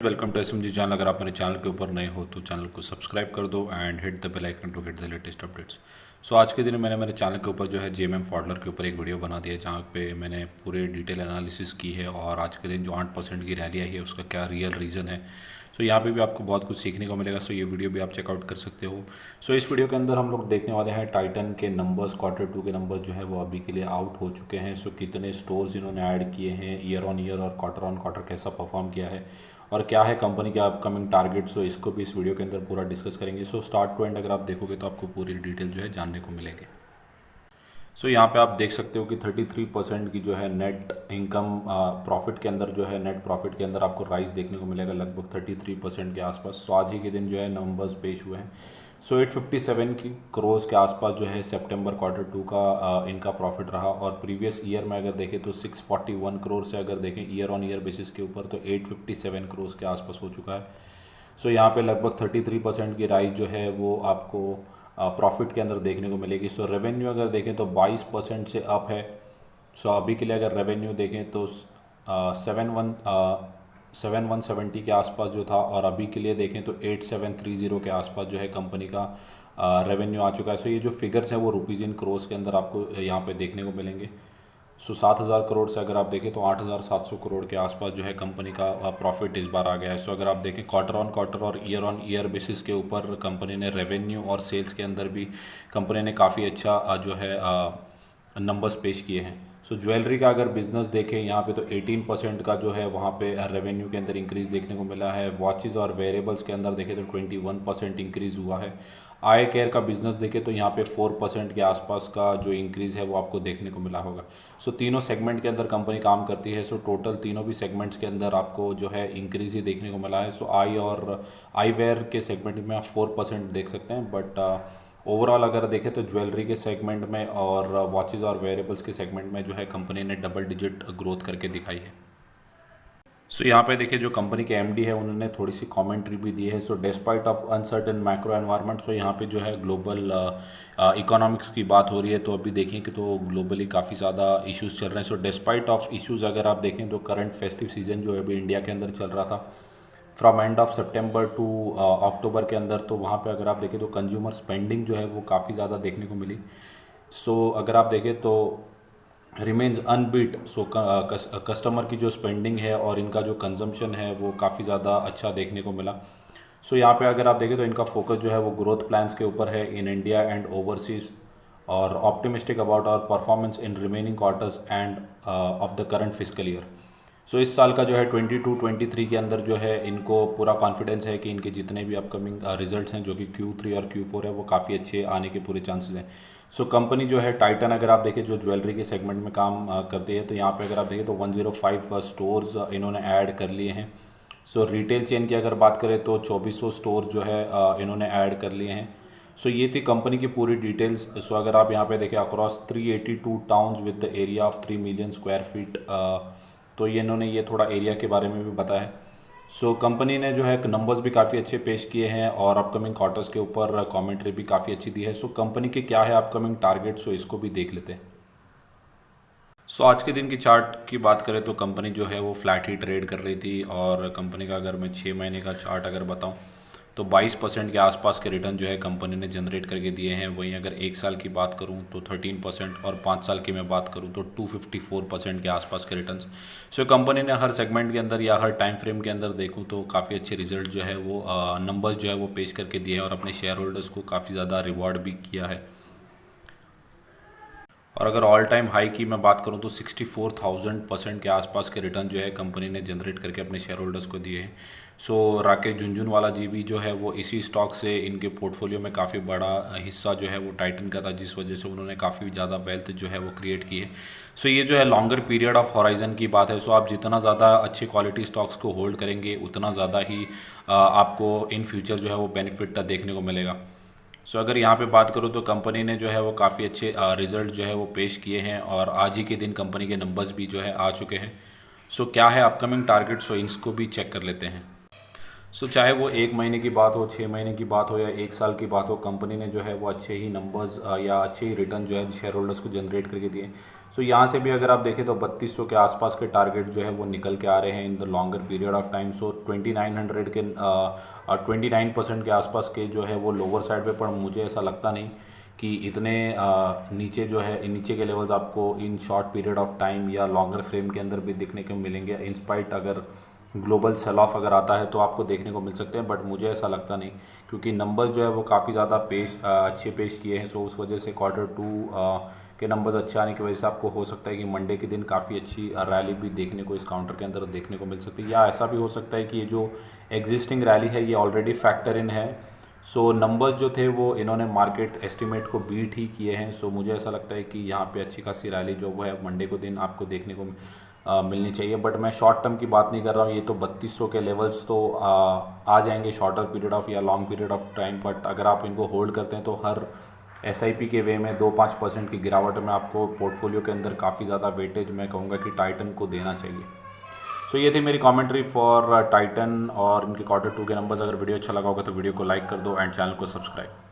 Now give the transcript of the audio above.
Welcome to SMG channel. अगर आप मेरे चैनल के ऊपर नए हो तो चैनल को सब्सक्राइब कर दो and hit the bell icon to get the latest updates. So आज के दिन मैंने मेरे चैनल के ऊपर जो है जेएमएम फॉडलर के ऊपर एक वीडियो बना दिया जहाँ पे मैंने पूरे डिटेल एनालिसिस की है और आज के दिन जो 8% की रैली आई है उसका क्या रियल रीज़न है। सो यहाँ पे भी आपको बहुत कुछ सीखने को मिलेगा। सो ये वीडियो भी आप चेकआउट कर सकते हो। सो इस वीडियो के अंदर हम लोग देखने वाले हैं टाइटन के नंबर्स, Q2 के नंबर्स जो है वो अभी के लिए आउट हो चुके हैं। सो कितने स्टोर्स इन्होंने ऐड किए हैं, ईयर ऑन ईयर और क्वार्टर ऑन क्वार्टर कैसा परफॉर्म किया है और क्या है कंपनी के अपकमिंग टारगेट। सो इसको भी इस वीडियो के अंदर पूरा डिस्कस करेंगे। सो स्टार्ट टू एंड अगर आप देखोगे तो आपको पूरी डिटेल जो है जानने को मिलेगी। सो यहाँ पे आप देख सकते हो कि 33% की जो है नेट इनकम प्रॉफिट के अंदर जो है नेट प्रॉफिट के अंदर आपको राइज देखने को मिलेगा लगभग 33% के आसपास। सो आज ही के दिन जो है नंबर्स पेश हुए हैं। सो 857 की करोड़ के आसपास जो है सितंबर Q2 का इनका प्रॉफिट रहा और प्रीवियस ईयर में अगर देखें तो 641 करोड़ से अगर देखें ईयर ऑन ईयर बेसिस के ऊपर तो 857 करोड़ के आसपास हो चुका है। सो यहाँ पे लगभग 33% की राइज जो है वो आपको प्रॉफिट के अंदर देखने को मिलेगी। सो रेवेन्यू अगर देखें तो 22% से अप है। सो अभी के लिए अगर रेवेन्यू देखें तो 7170 के आसपास जो था और अभी के लिए देखें तो 8730 के आसपास जो है कंपनी का रेवेन्यू आ चुका है। सो ये जो फिगर्स हैं वो रुपीज़ इन करोड़ के अंदर आपको यहाँ पे देखने को मिलेंगे। सो 7000 करोड़ से अगर आप देखें तो 8700 करोड़ के आसपास जो है कंपनी का प्रॉफिट इस बार आ गया है। सो अगर आप देखें क्वार्टर ऑन ईयर बेसिस के ऊपर कंपनी ने रेवेन्यू और सेल्स के अंदर भी कंपनी ने काफ़ी अच्छा जो है नंबर्स पेश किए हैं। सो ज्वेलरी का अगर बिजनेस देखें यहाँ पे तो 18% का जो है वहाँ पे रेवेन्यू के अंदर इंक्रीज़ देखने को मिला है। वॉचेज़ और वेरेबल्स के अंदर देखें तो 21% इंक्रीज़ हुआ है। आई केयर का बिजनेस देखें तो यहाँ पे 4% के आसपास का जो इंक्रीज़ है वो आपको देखने को मिला होगा। सो तीनों सेगमेंट के अंदर कंपनी काम करती है। सो टोटल तीनों भी सेगमेंट्स के अंदर आपको जो है इंक्रीज़ ही देखने को मिला है। सो आई वेयर के सेगमेंट में आप 4% देख सकते हैं, बट ओवरऑल अगर देखें तो ज्वेलरी के सेगमेंट में और वॉचेज़ और वेरेबल्स के सेगमेंट में जो है कंपनी ने डबल डिजिट ग्रोथ करके दिखाई है। सो यहाँ पे देखिए जो कंपनी के एमडी है उन्होंने थोड़ी सी कमेंट्री भी दी है। So despite of uncertain macro environment, so यहाँ पे जो है ग्लोबल इकोनॉमिक्स की बात हो रही है तो अभी देखें कि तो ग्लोबली काफ़ी ज़्यादा इश्यूज़ चल रहे हैं। सो डिस्पाइट ऑफ इश्यूज़ अगर आप देखें तो करंट फेस्टिव सीजन जो है अभी इंडिया के अंदर चल रहा था फ्रॉम एंड ऑफ सितंबर टू अक्टूबर के अंदर, तो वहाँ पे अगर आप देखें तो कंज्यूमर स्पेंडिंग जो है वो काफ़ी ज़्यादा देखने को मिली। सो अगर आप देखें तो रिमेन्स अनबीट। सो कस्टमर की जो स्पेंडिंग है और इनका जो कंजम्पशन है वो काफ़ी ज़्यादा अच्छा देखने को मिला। सो यहाँ पे अगर आप देखें तो इनका फोकस जो है वो ग्रोथ प्लान्स के ऊपर है इन इंडिया एंड ओवरसीज़ और optimistic about our performance in remaining quarters end of the current physical year. So इस साल का जो है 22-23 के अंदर जो है इनको पूरा कॉन्फिडेंस है कि इनके जितने भी अपकमिंग रिजल्ट्स हैं जो कि Q3 और Q4 है वो काफ़ी अच्छे आने के पूरे चांसेस हैं। सो कंपनी जो है टाइटन अगर आप देखें जो ज्वेलरी के सेगमेंट में काम करती है तो यहाँ पे अगर आप देखें तो 105 स्टोर्स इन्होंने ऐड कर लिए हैं। सो रिटेल चेन की अगर बात करें तो 2400 स्टोर्स जो है इन्होंने ऐड कर लिए हैं। सो ये थी कंपनी की पूरी डिटेल्स। सो अगर आप यहाँ पे देखें across 382 towns with the area of 3 million square feet, तो ये इन्होंने ये थोड़ा एरिया के बारे में भी बताया है। सो कंपनी ने जो है नंबर्स भी काफ़ी अच्छे पेश किए हैं और अपकमिंग क्वार्टर्स के ऊपर कमेंट्री भी काफ़ी अच्छी दी है। सो कंपनी के क्या है अपकमिंग टारगेट, सो इसको भी देख लेते हैं। सो आज के दिन की चार्ट की बात करें तो कंपनी जो है वो फ्लैट ही ट्रेड कर रही थी और कंपनी का अगर मैं 6 महीने का चार्ट अगर बताऊं तो 22% के आसपास के रिटर्न जो है कंपनी ने जनरेट करके दिए हैं। वहीं अगर एक साल की बात करूं तो 13% और 5 साल की मैं बात करूं तो 254% के आसपास के रिटर्न्स। सो कंपनी ने हर सेगमेंट के अंदर या हर टाइम फ्रेम के अंदर देखूं तो काफ़ी अच्छे रिजल्ट जो है वो नंबर्स जो है वो पेश करके दिए हैं और अपने शेयर होल्डर्स को काफ़ी ज़्यादा रिवॉर्ड भी किया है। और अगर ऑल टाइम हाई की मैं बात करूं तो 64,000% के आसपास के रिटर्न जो है कंपनी ने जनरेट करके अपने शेयर होल्डर्स को दिए हैं। सो राकेश झुनझुनवाला जी भी जो है वो इसी स्टॉक से इनके पोर्टफोलियो में काफ़ी बड़ा हिस्सा जो है वो टाइटन का था, जिस वजह से उन्होंने काफ़ी ज़्यादा वेल्थ जो है वो क्रिएट की है। सो ये जो है लॉन्गर पीरियड ऑफ हॉराइजन की बात है। सो आप जितना ज़्यादा अच्छी क्वालिटी स्टॉक्स को होल्ड करेंगे उतना ज़्यादा ही आपको इन फ्यूचर जो है वो बेनिफिट देखने को मिलेगा। सो अगर यहाँ पे बात करूँ तो कंपनी ने जो है वो काफ़ी अच्छे रिजल्ट जो है वो पेश किए हैं और आज ही के दिन कंपनी के नंबर्स भी जो है आ चुके हैं। सो क्या है अपकमिंग टारगेट, सो इसको भी चेक कर लेते हैं। सो चाहे वो 1 महीने की बात हो, 6 महीने की बात हो या 1 साल की बात हो, कंपनी ने जो है वो अच्छे ही नंबर्स या अच्छे ही रिटर्न जो है शेयर होल्डर्स को जनरेट करके दिए। सो यहाँ से भी अगर आप देखें तो 3200 के आसपास के टारगेट जो है वो निकल के आ रहे हैं in the longer period of time. So 2900 के 29% के आसपास के जो है वो लोअर साइड पे, पर मुझे ऐसा लगता नहीं कि इतने नीचे जो है नीचे के लेवल्स आपको in short period of time या लॉन्गर फ्रेम के अंदर भी देखने को मिलेंगे। इंस्पाइट अगर ग्लोबल सेल ऑफ अगर आता है तो आपको देखने को मिल सकते हैं, बट मुझे ऐसा लगता नहीं, क्योंकि नंबर्स जो है वो काफ़ी ज़्यादा अच्छे पेश किए हैं। सो उस वजह से Q2 के नंबर्स अच्छे आने की वजह से आपको हो सकता है कि मंडे के दिन काफ़ी अच्छी रैली भी देखने को इस काउंटर के अंदर देखने को मिल सकती है, या ऐसा भी हो सकता है कि ये जो एग्जिस्टिंग रैली है ये ऑलरेडी फैक्टर इन है। सो नंबर्स जो थे वो इन्होंने मार्केट एस्टिमेट को बीट ही किए हैं। सो मुझे ऐसा लगता है कि यहाँ पे अच्छी खासी रैली जो वो है मंडे को दिन आपको देखने को मिलनी चाहिए। बट मैं शॉर्ट टर्म की बात नहीं कर रहा हूँ, ये तो 3200 के लेवल्स तो आ जाएंगे शॉर्टर पीरियड ऑफ या long period of time. But अगर आप इनको होल्ड करते हैं तो हर SIP के वे में 2-5% की गिरावट में आपको पोर्टफोलियो के अंदर काफ़ी ज़्यादा वेटेज मैं कहूँगा कि टाइटन को देना चाहिए। सो ये थी मेरी कमेंट्री फॉर टाइटन और इनके Q2 के नंबर्स। अगर वीडियो अच्छा लगा होगा तो वीडियो को लाइक कर दो एंड चैनल को सब्सक्राइब।